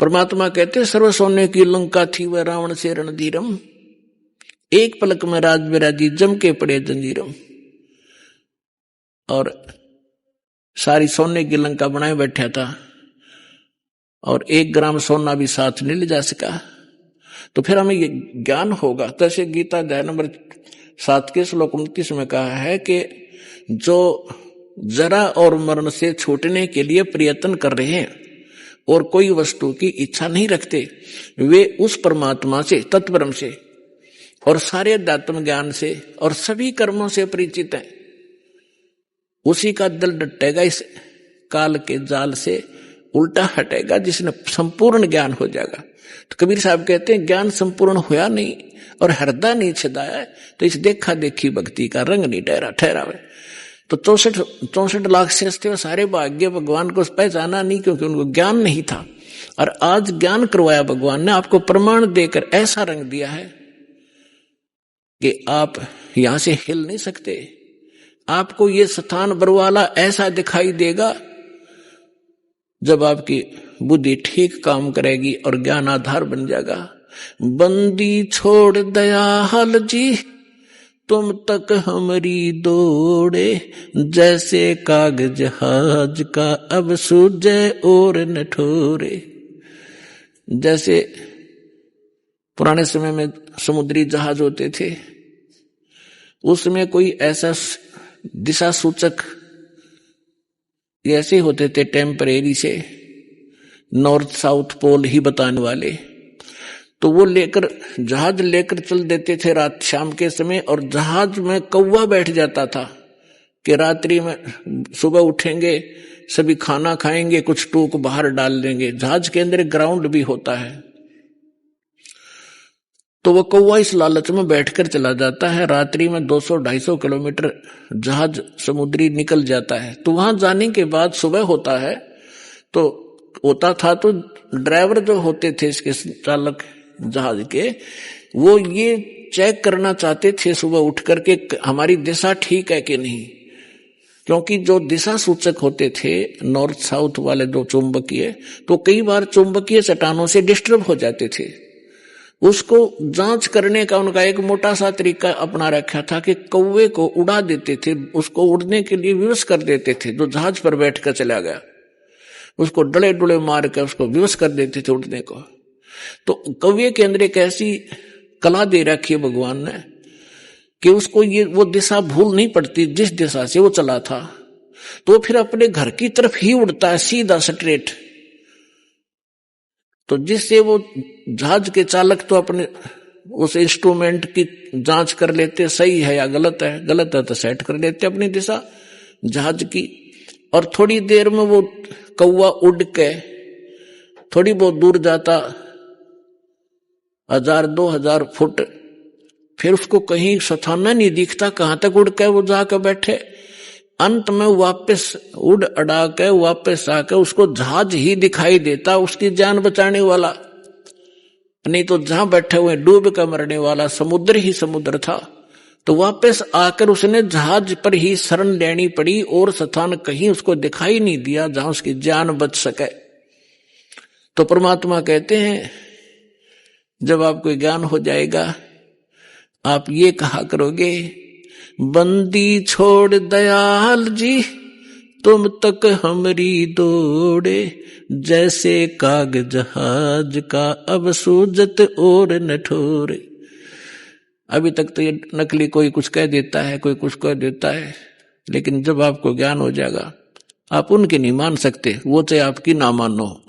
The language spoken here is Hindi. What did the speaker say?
परमात्मा कहते सर्व सोने की लंका थी वह रावण से रणधीरम, एक पलक में राज विराजी जम के पड़े जंजीरम। और सारी सोने की लंका बनाए बैठा था और 1 ग्राम सोना भी साथ नहीं ले जा सका। तो फिर हमें ये ज्ञान होगा। तैसे गीता अध्याय नंबर 7 के श्लोक 29 में कहा है कि जो जरा और मरण से छूटने के लिए प्रयत्न कर रहे हैं और कोई वस्तु की इच्छा नहीं रखते, वे उस परमात्मा से, तत्परम से और सारे अध्यात्म ज्ञान से और सभी कर्मों से परिचित हैं। उसी का दिल डटेगा इस काल के जाल से, उल्टा हटेगा जिसने संपूर्ण ज्ञान हो जाएगा। तो कबीर साहब कहते हैं ज्ञान संपूर्ण होया नहीं और हृदय नहीं छिदाया तो इस देखा देखी भक्ति का रंग नहीं ठहरावे। तो 64 लाख श्रेष्ठ सारे भाग्य भगवान को पहचाना नहीं क्योंकि उनको ज्ञान नहीं था। और आज ज्ञान करवाया भगवान ने, आपको प्रमाण देकर ऐसा रंग दिया है कि आप यहां से हिल नहीं सकते। आपको ये स्थान बरवाला ऐसा दिखाई देगा जब आपकी बुद्धि ठीक काम करेगी और ज्ञान आधार बन जाएगा। बंदी छोड़ दयाल जी तुम तक हमारी दौड़े, जैसे कागज जहाज का अब सूझे और न ठोरे। जैसे पुराने समय में समुद्री जहाज होते थे, उसमें कोई ऐसा दिशा सूचक ऐसे होते थे टेम्परेरी से, नॉर्थ साउथ पोल ही बताने वाले, तो वो लेकर जहाज लेकर चल देते थे रात शाम के समय। और जहाज में कौवा बैठ जाता था कि रात्रि में सुबह उठेंगे, सभी खाना खाएंगे, कुछ टूक बाहर डाल देंगे। जहाज के अंदर ग्राउंड भी होता है, तो वो कौवा इस लालच में बैठकर चला जाता है। रात्रि में 200-250 किलोमीटर जहाज समुद्री निकल जाता है। तो वहां जाने के बाद सुबह होता है, तो होता था तो ड्राइवर जो होते थे इसके चालक जहाज के, वो ये चेक करना चाहते थे सुबह उठ करके हमारी दिशा ठीक है कि नहीं। क्योंकि जो दिशा सूचक होते थे नॉर्थ साउथ वाले जो चुंबकीय, तो कई बार चुंबकीय चट्टानों से डिस्टर्ब हो जाते थे। उसको जांच करने का उनका एक मोटा सा तरीका अपना रखा था कि कौवे को उड़ा देते थे, उसको उड़ने के लिए विवश कर देते थे। जो जहाज पर बैठकर चला गया उसको डले डुले मार कर उसको विवश कर देते थे उड़ने को। तो कौवे के अंदर एक ऐसी कला दे रखी है भगवान ने कि उसको ये वो दिशा भूल नहीं पड़ती जिस दिशा से वो चला था, तो फिर अपने घर की तरफ ही उड़ता है सीधा स्ट्रेट। तो जिससे वो जहाज के चालक तो अपने उस इंस्ट्रूमेंट की जांच कर लेते सही है या गलत है, गलत है तो सेट कर लेते अपनी दिशा जहाज की। और थोड़ी देर में वो कौवा उड़ के थोड़ी बहुत दूर जाता, 1000-2000 फुट, फिर उसको कहीं स्थान नहीं दिखता, कहां तक उड़ के वो जाकर बैठे। अंत में वापस उड़ अड़ा के वापस आकर उसको जहाज ही दिखाई देता, उसकी जान बचाने वाला। नहीं तो जहां बैठे हुए डूब कर मरने वाला समुद्र ही समुद्र था। तो वापस आकर उसने जहाज पर ही शरण लेनी पड़ी और स्थान कहीं उसको दिखाई नहीं दिया जहां उसकी जान बच सके। तो परमात्मा कहते हैं जब आपको ज्ञान हो जाएगा आप ये कहा करोगे, बंदी छोड़ दयाल जी तुम तक हमारी दौड़े, जैसे कागज जहाज का अब सूझत और न ठोरे। अभी तक तो ये नकली कोई कुछ कह देता है, कोई कुछ कह देता है, लेकिन जब आपको ज्ञान हो जाएगा आप उनकी नहीं मान सकते, वो चाहे आपकी ना मानो।